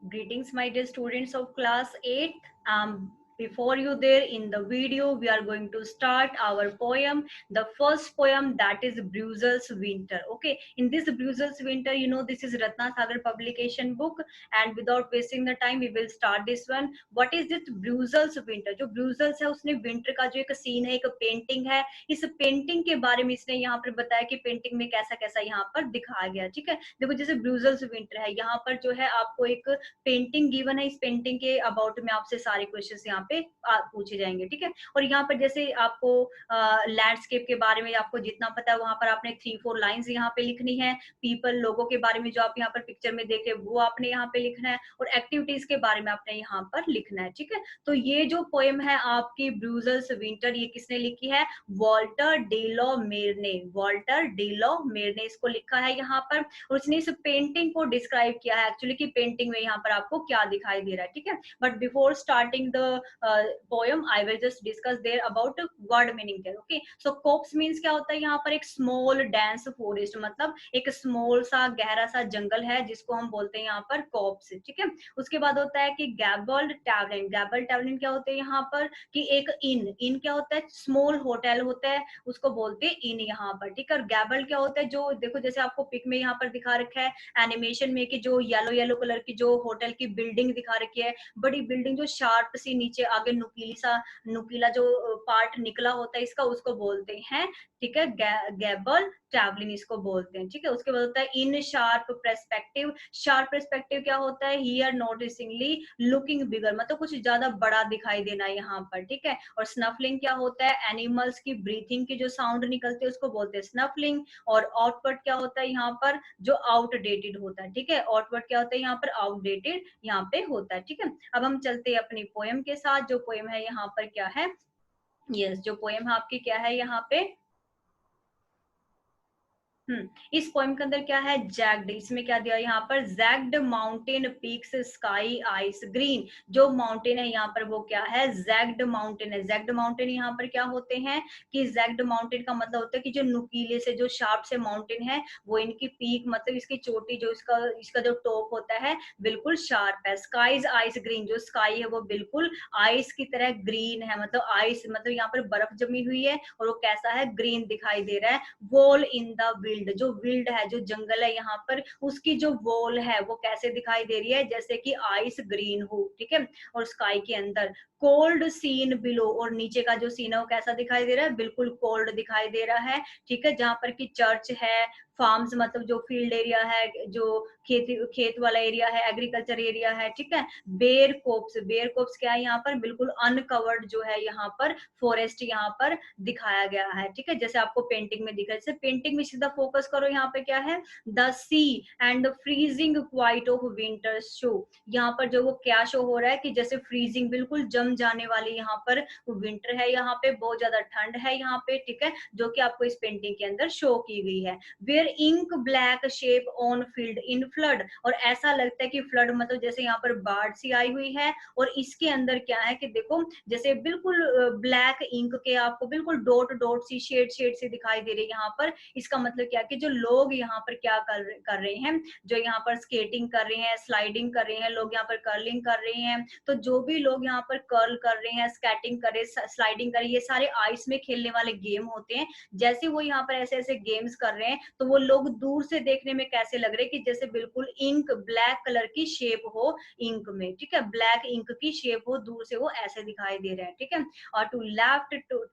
Greetings, my dear students of class 8. Before you there in the video, we are going to start our poem. The first poem, that is Bruisel's Winter. Okay, in this Bruisel's Winter, you know, this is Ratna Sagar publication book. And without wasting the time, we will start this one. What is this Bruisel's Winter? जो Bruisel's है उसने winter का जो एक scene है, एक painting है. इस पेंटिंग के बारे में इसने यहाँ पर बताया कि पेंटिंग में कैसा कैसा यहाँ पर दिखाया गया. ठीक है, देखो जैसे ब्रूजल्स विंटर है, यहाँ पर जो है आपको एक पेंटिंग गिवन है. इस पेंटिंग के अबाउट में आपसे सारे क्वेश्चंस यहाँ पे पूछे जाएंगे. ठीक है, और यहाँ पर जैसे आपको लैंडस्केप के बारे में आपको जितना पता है वहां पर आपने 3-4 लाइंस यहाँ पे लिखनी है. पीपल, लोगों के बारे में जो आप यहाँ पर पिक्चर में देख रहे हैं वो आपने यहाँ पे लिखना है, और एक्टिविटीज के बारे में आपने यहाँ पर लिखना है. ठीक है, तो ये जो पोएम है आपकी ब्रूजल्स विंटर, ये किसने लिखी है? वॉल्टर डेलो मेर ने. वॉल्टर डेलो मेर ने इसको लिखा है यहाँ पर, और उसने इस पेंटिंग को डिस्क्राइब किया है एक्चुअली कि पेंटिंग में यहाँ पर आपको क्या दिखाई दे रहा है. ठीक है, but before starting the poem I will just discuss there about word meaning there. Okay, so copse means क्या होता है? यहाँ पर एक स्मॉल डेंस फॉरेस्ट, मतलब एक स्मॉल सा गहरा सा जंगल है जिसको हम बोलते हैं यहाँ पर कोप्स. ठीक है, उसके बाद होता है कि गैबल्ड टैवलिन. गैबल्ड टैवलिन क्या होते हैं यहाँ पर? कि एक इन. इन क्या होता है? स्मॉल होटल होता है, उसको बोलते हैं इन यहाँ पर. ठीक है, और गैबल्ड क्या होता है? जो देखो जैसे आपको पिक में यहाँ पर दिखा रखा है एनिमेशन में कि जो येलो येलो कलर की जो होटल की बिल्डिंग दिखा रखी है, बड़ी बिल्डिंग जो शार्प सी नीचे आगे नुकीला जो पार्ट निकला होता है इसका, उसको बोलते हैं. ठीक है, गैबल ट्रैवलिंग इसको बोलते हैं. ठीक है, उसके बाद होता है इन शार्प पर्सपेक्टिव. शार्प पर्सपेक्टिव क्या होता है? हियर नोटिसिंगली लुकिंग बिगर, मतलब कुछ ज्यादा बड़ा दिखाई देना यहाँ पर. ठीक है, और स्नफलिंग क्या होता है? एनिमल्स की ब्रीथिंग की जो साउंड निकलते हैं उसको बोलते हैं स्नफलिंग. और आउटवर्ड क्या होता है यहाँ पर? जो आउटडेटेड होता है. ठीक है, आउटवर्ड क्या होता है यहाँ पर? आउटडेटेड यहाँ पे होता है. ठीक है, अब हम चलते हैं अपनी पोएम के साथ. जो पोएम है यहाँ पर क्या है? यस, जो पोएम है आपकी क्या है यहाँ पे? इस पोएम के अंदर क्या है? जैक्ड. इसमें क्या दिया यहाँ पर? Jacked mountain peaks sky ice green. जो माउंटेन है यहाँ पर वो क्या है? जैक्ड माउंटेन है. जैक्ड माउंटेन यहाँ पर क्या होते हैं? कि जैक्ड माउंटेन का मतलब होता है कि जो नुकीले से जो शार्प से माउंटेन है वो इनकी पीक, मतलब इसकी चोटी, जो इसका इसका जो टॉप होता है बिल्कुल शार्प है. Sky's ice green. जो स्काई है वो बिल्कुल आइस की तरह ग्रीन है, मतलब आइस मतलब यहाँ पर बर्फ जमी हुई है और वो कैसा है? ग्रीन दिखाई दे रहा है. Wall in the wild. जो विल्ड है, जो जंगल है यहाँ पर, उसकी जो वॉल है वो कैसे दिखाई दे रही है? जैसे कि आइस ग्रीन हो. ठीक है, और स्काई के अंदर कोल्ड सीन बिलो. और नीचे का जो सीन है वो कैसा दिखाई दे रहा है? बिल्कुल कोल्ड दिखाई दे रहा है. ठीक है, जहां पर की चर्च है, फार्म्स मतलब जो फील्ड एरिया है, जो खेत वाला एरिया है, एग्रीकल्चर एरिया है. ठीक है, बेर कोप्स. बेर कोप्स क्या है यहाँ पर? बिल्कुल अनकवर्ड जो है यहाँ पर फॉरेस्ट यहाँ पर दिखाया गया है. ठीक है, जैसे आपको पेंटिंग में दिखा है. जैसे पेंटिंग में सीधा फोकस करो, यहाँ पे क्या है? The sea and the freezing quiet of winter show. यहाँ पर जो वो क्या शो हो रहा है? कि जैसे फ्रीजिंग, बिल्कुल जम जाने वाली यहाँ पर विंटर है, यहाँ पे बहुत ज्यादा ठंड है यहाँ पे. ठीक है, जो कि आपको इस पेंटिंग के अंदर शो की गई है. Where ink black shape on field in flood. और ऐसा लगता है कि फ्लड मतलब जैसे यहाँ पर बाढ़ सी आई हुई है, और इसके अंदर क्या है कि देखो जैसे बिल्कुल ब्लैक इंक के आपको बिल्कुल डॉट डॉट सी शेड सी दिखाई दे रही है यहाँ पर. इसका मतलब क्या कि जो लोग यहाँ पर क्या कर रहे हैं, जो यहाँ पर स्केटिंग कर रहे हैं, स्लाइडिंग कर रहे हैं, लोग यहाँ पर कर्लिंग कर रहे हैं. तो जो भी लोग यहाँ पर कर्ल कर रहे हैं, स्केटिंग कर रहे हैं, स्लाइडिंग कर रहे हैं, ये सारे आइस में खेलने वाले गेम होते हैं. जैसे वो यहाँ पर ऐसे ऐसे गेम्स कर रहे हैं तो वो लोग दूर से देखने में कैसे लग रहे हैं? कि जैसे बिल्कुल इंक, ब्लैक कलर की शेप हो इंक में. ठीक है, ब्लैक इंक की शेप हो, दूर से वो ऐसे दिखाई दे रहे हैं. ठीक है, और to left to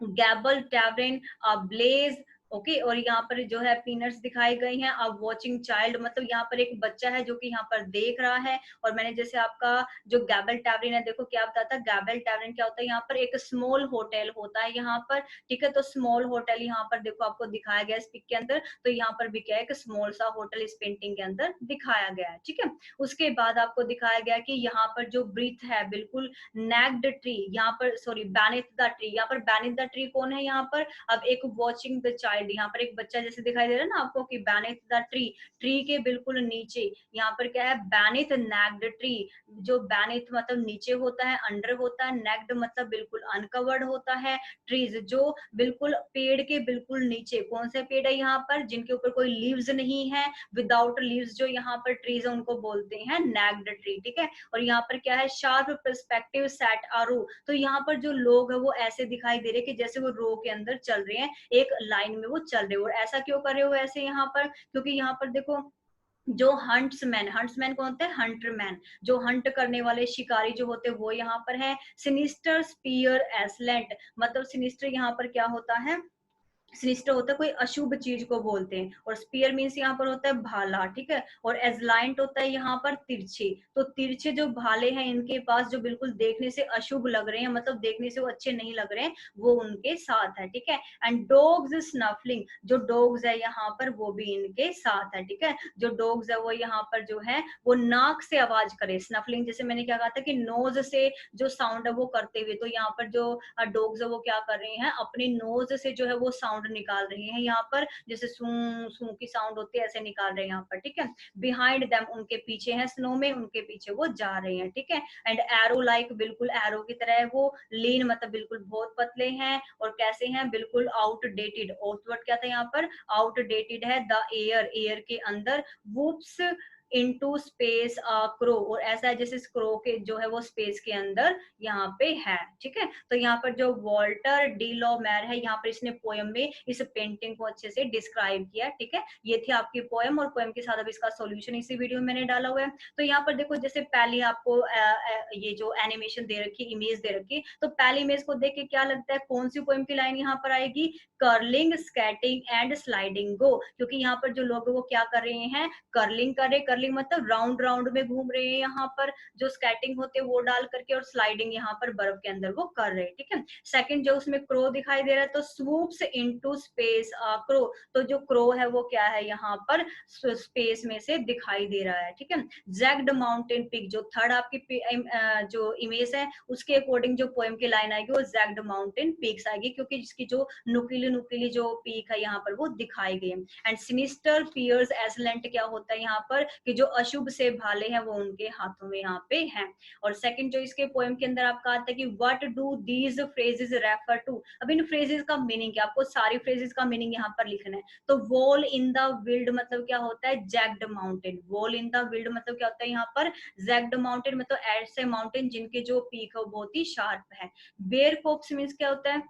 gable tavern blaze. Okay, और यहाँ पर जो है पीनट्स दिखाई गई हैं. अब वॉचिंग चाइल्ड, मतलब यहाँ पर एक बच्चा है जो कि यहाँ पर देख रहा है. और मैंने जैसे आपका जो गैबल टैवरिन है, देखो क्या बताता है? गैबल टैवरिन क्या होता है? यहाँ पर एक स्मॉल होटल होता है यहाँ पर. ठीक है, तो स्मॉल होटल यहाँ पर देखो आपको दिखाया गया इस पिक के अंदर. तो यहाँ पर भी क्या है? एक स्मॉल सा होटल इस पेंटिंग के अंदर दिखाया गया है. ठीक है, उसके बाद आपको दिखाया गया कि यहाँ पर जो ब्रीथ है बिल्कुल नेक्ड ट्री, यहाँ पर सॉरी बैनिथ द ट्री. यहाँ पर बैनिथ द ट्री कौन है यहाँ पर? अब एक वॉचिंग द चाइल्ड चाइल्ड, यहाँ पर एक बच्चा जैसे दिखाई दे रहा है ना आपको कि beneath द ट्री, ट्री के बिल्कुल नीचे, यहाँ पर क्या है beneath necked ट्री, जो beneath मतलब नीचे होता है, अंडर होता है, necked मतलब बिल्कुल अनकवर्ड होता है, ट्रीज जो बिल्कुल पेड़ के बिल्कुल नीचे, कौन से पेड़ है यहाँ पर जिनके ऊपर कोई लीव्स नहीं है, विदाउट लीव्स जो यहाँ पर ट्रीज है उनको बोलते हैं नेक्ड ट्री, ठीक है। और यहाँ पर क्या है शार्प पर्सपेक्टिव सेट अ रो, तो यहाँ पर जो लोग है वो ऐसे दिखाई दे रहे कि जैसे वो रो के अंदर चल रहे हैं, एक लाइन में वो चल रहे हो। और ऐसा क्यों कर रहे हो ऐसे यहाँ पर, क्योंकि यहाँ पर देखो जो हंट्समैन, हंट्समैन कौन होते हैं, हंटरमैन, जो हंट करने वाले शिकारी जो होते हैं वो यहाँ पर है। सिनिस्टर स्पीयर एसलेंट, मतलब सिनिस्टर यहाँ पर क्या होता है, सिनिस्टर होता है कोई अशुभ चीज को बोलते हैं, और स्पीयर मीन्स यहाँ पर होता है भाला, ठीक है। और एजलाइंट होता है यहाँ पर तिरछे, तो तिरछे जो भाले हैं इनके पास जो बिल्कुल देखने से अशुभ लग रहे हैं, मतलब देखने से वो अच्छे नहीं लग रहे हैं, वो उनके साथ है, ठीक है। एंड डॉग्स स्नफलिंग, जो डॉग्स है यहाँ पर वो भी इनके साथ है, ठीक है। जो डॉग्स है वो यहाँ पर जो है वो नाक से आवाज करे, स्नफलिंग जैसे मैंने क्या कहा था कि नोज से जो साउंड है वो करते हुए, तो यहाँ पर जो डॉग्स है वो क्या कर रहे हैं, अपने नोज से जो है वो साउंड निकाल रहे हैं यहाँ पर, जैसे सू सू की साउंड होती है ऐसे निकाल रहे हैं यहाँ पर, ठीक है। बिहाइंड देम, उनके पीछे है स्नो में, उनके पीछे वो जा रहे हैं, ठीक है। एंड एरो लाइक, बिल्कुल एरो की तरह है वो, लीन मतलब बिल्कुल बहुत पतले हैं, और कैसे हैं, बिल्कुल आउटडेटेड, आउटवर्ड क्या था यहाँ पर, आउटडेटेड है, द एयर, एयर के अंदर, वूप्स इनटू स्पेस क्रो, और ऐसा है जैसे क्रो के जो है वो स्पेस के अंदर यहाँ पे है, ठीक है। तो यहाँ पर जो वॉल्टर डी लॉ मैर है, यहाँ पर इसने पोयम में इस पेंटिंग को अच्छे से डिस्क्राइब किया, ठीक है। ये थी आपकी पोयम, और पोयम के साथ अब इसका सॉल्यूशन इसी वीडियो में मैंने डाला हुआ है। तो यहाँ पर देखो जैसे पहले आपको ये जो एनिमेशन दे रखी, इमेज दे रखी, तो पहली इमेज को देख के क्या लगता है कौन सी पोयम की लाइन यहाँ पर आएगी, कर्लिंग स्केटिंग एंड स्लाइडिंग गो, क्योंकि यहाँ पर जो लोग वो क्या कर रहे हैं, कर्लिंग कर रहे, कर्लिंग मतलब राउंड राउंड में घूम रहे हैं यहाँ पर, जो स्केटिंग होते हैं वो डाल करके, और स्लाइडिंग यहाँ पर बर्फ के अंदर वो कर रहे हैं, ठीक है। सेकंड जो उसमें क्रो दिखाई दे रहा है, तो स्वूप्स इनटू स्पेस क्रो, तो जो क्रो है वो क्या है यहाँ पर स्पेस में से दिखाई दे रहा है, ठीक है। जैक्ड माउंटेन पिक, जो थर्ड आपकी जो इमेज है उसके अकॉर्डिंग जो पोएम की लाइन आएगी वो जैक्ड माउंटेन पीक्स आएगी, क्योंकि जिसकी जो नुकीली नुकीली जो पीक है यहाँ पर वो दिखाई गई। एंड सिनिस्टर फियर्स एसलेंट, क्या होता है यहाँ पर कि जो अशुभ से भाले हैं वो उनके हाथों में यहाँ पे हैं। और सेकंड जो इसके पोएम के अंदर आपका आता है कि what do these phrases refer to, अब इन फ्रेजेस का मीनिंग क्या, आपको सारी फ्रेजेस का मीनिंग यहाँ पर लिखना है। तो वॉल इन द विल्ड मतलब क्या होता है, jagged mountain, wall in the wild मतलब क्या होता है यहाँ पर, जैक्ड माउंटेन मतलब ऐसे माउंटेन जिनके जो पीक है वो बहुत ही शार्प है। बेयर कोप्स मीन्स क्या होता है,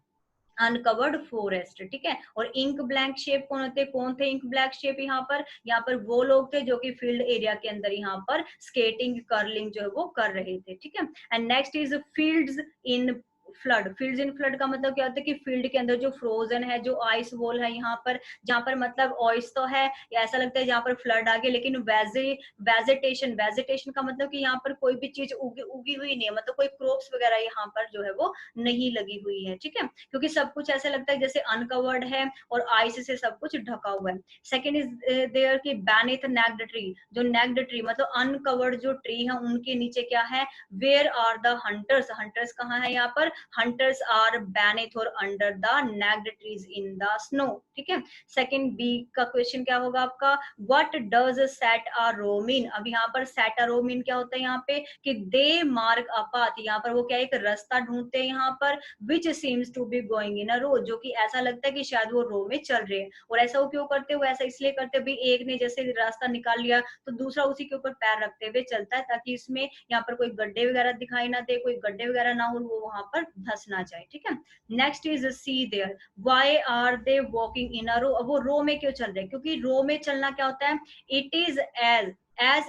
अनकवर्ड फॉरेस्ट, ठीक है। और इंक ब्लैंक शेप कौन होते, कौन थे इंक ब्लैंक शेप यहाँ पर, यहाँ पर वो लोग थे जो कि फील्ड एरिया के अंदर यहाँ पर स्केटिंग कर्लिंग जो है वो कर रहे थे, ठीक है। And next is fields in flood, fields in flood का मतलब क्या होता है कि फील्ड के अंदर जो फ्रोजन है, जो आइस वॉल है यहाँ पर, जहाँ पर मतलब ऑइस तो है, ऐसा लगता है जहाँ पर फ्लड आ गया, लेकिन वेजिटेशन, वेजिटेशन का मतलब कि यहाँ पर कोई भी चीज उगी उगी हुई नहीं है, मतलब कोई क्रॉप्स वगैरह यहाँ पर जो है वो नहीं लगी हुई है, ठीक है। क्योंकि सब कुछ ऐसा लगता है जैसे अनकवर्ड है और आइस से सब कुछ ढका हुआ है। सेकंड इज देयर की बेनेथ नेक्ड ट्री, जो नेक्ड ट्री मतलब अनकवर्ड जो ट्री है उनके नीचे क्या है, where are the hunters, hunters कहाँ है यहाँ पर, हंटर्स आर बेनेथ और under the naked trees in the snow, ठीक है। सेकंड बी का क्वेश्चन क्या होगा आपका, what does set a row mean, अब यहाँ पर सेट अ रो मीन क्या होता है यहाँ पे कि दे मार्क अ पाथ, यहाँ पर वो क्या एक रास्ता ढूंढते हैं यहाँ पर, which seems to be going in a row, जो कि ऐसा लगता है कि शायद वो रो में चल रहे हैं। और ऐसा वो क्यों करते हैं, वो ऐसा इसलिए करते हैं, भी एक ने जैसे रास्ता निकाल लिया तो दूसरा उसी के ऊपर पैर रखते हुए चलता है, ताकि इसमें यहाँ पर कोई गड्ढे वगैरह दिखाई ना दे, कोई गड्ढे वगैरह ना हो, वो वहां पर धस ना जाए, ठीक है। Next is see there, why are they walking in a row, अब वो रो में क्यों चल रहे हैं, क्योंकि रो में चलना क्या होता है, it is as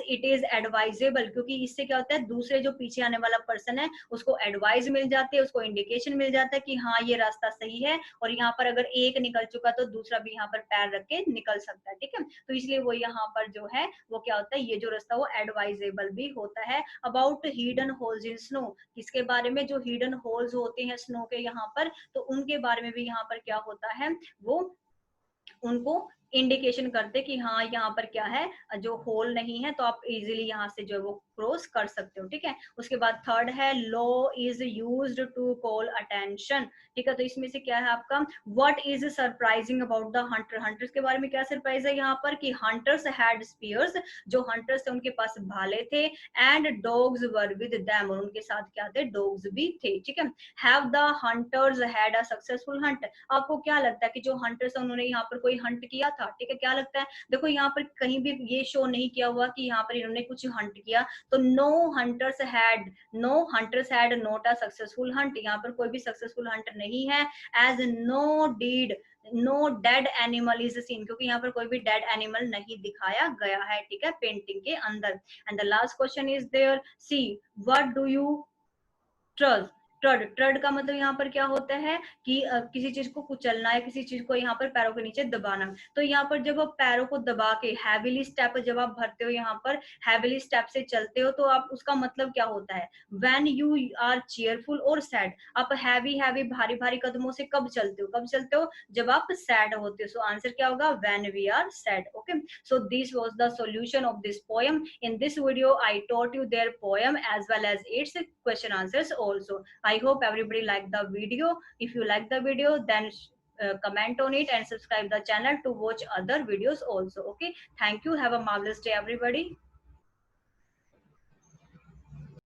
it is advisable, क्योंकि इससे क्या होता है दूसरे जो पीछे आने वाला पर्सन है उसको एडवाइस मिल जाती है, उसको इंडिकेशन मिल जाता है कि हाँ ये रास्ता सही है, और यहाँ पर अगर एक निकल चुका तो दूसरा भी यहाँ पर पैर रख के निकल सकता है, ठीक है। तो इसलिए वो यहाँ पर जो है वो क्या होता है, ये जो रास्ता वो एडवाइजेबल भी होता है। About hidden holes in snow, किसके बारे में, जो हिडन होल्स होते हैं स्नो के यहाँ पर, तो उनके बारे में भी यहाँ पर क्या होता है, वो उनको इंडिकेशन करते कि हाँ यहाँ पर क्या है, जो होल नहीं है, तो आप इजीली यहाँ से जो है वो क्रॉस कर सकते हो, ठीक है। उसके बाद थर्ड है lo is used to call attention, ठीक है। तो इसमें से क्या है आपका, what is surprising about the hunter, hunters के बारे में क्या सरप्राइज है यहाँ पर कि हंटर्स हैड स्पीयर्स, जो हंटर्स थे उनके पास भाले थे, and dogs were with them, और उनके साथ क्या थे, डॉग्स भी थे, ठीक है। Have the hunters had a successful Hunt, आपको क्या लगता है कि जो हंटर्स है उन्होंने यहाँ पर कोई हंट किया था, ठीक है। क्या लगता है, देखो यहाँ पर कहीं भी ये शो नहीं किया हुआ कि यहाँ पर इन्होंने कुछ हंट किया, तो no hunters had not a successful hunt, यहाँ पर कोई भी सक्सेसफुल हंट नहीं है। As no dead animal is seen, क्योंकि यहाँ पर कोई भी डेड एनिमल नहीं दिखाया गया है, ठीक है, पेंटिंग के अंदर। And the last question is there, see what do you trust, trod, trod का मतलब यहाँ पर क्या होता है कि किसी चीज को कुचलना है, किसी चीज को यहाँ पर पैरों के नीचे दबाना। तो यहाँ पर जब आप पैरों को दबा के हैविली स्टेप जब आप भरते हो, यहाँ पर हैविली स्टेप से चलते हो, तो आप उसका मतलब क्या होता है, व्हेन यू आर चीयरफुल और सैड, आप हैवी हैवी भारी भारी कदमों से कब चलते हो, कब चलते हो, जब आप सैड होते हो। सो आंसर क्या होगा, when we are sad, okay. So this was the solution of this poem. In this video, I taught you their poem as well as its question answers also. I hope everybody liked the video. If you like the video, then comment on it and subscribe the channel to watch other videos also. Okay. Thank you. Have a marvelous day, everybody.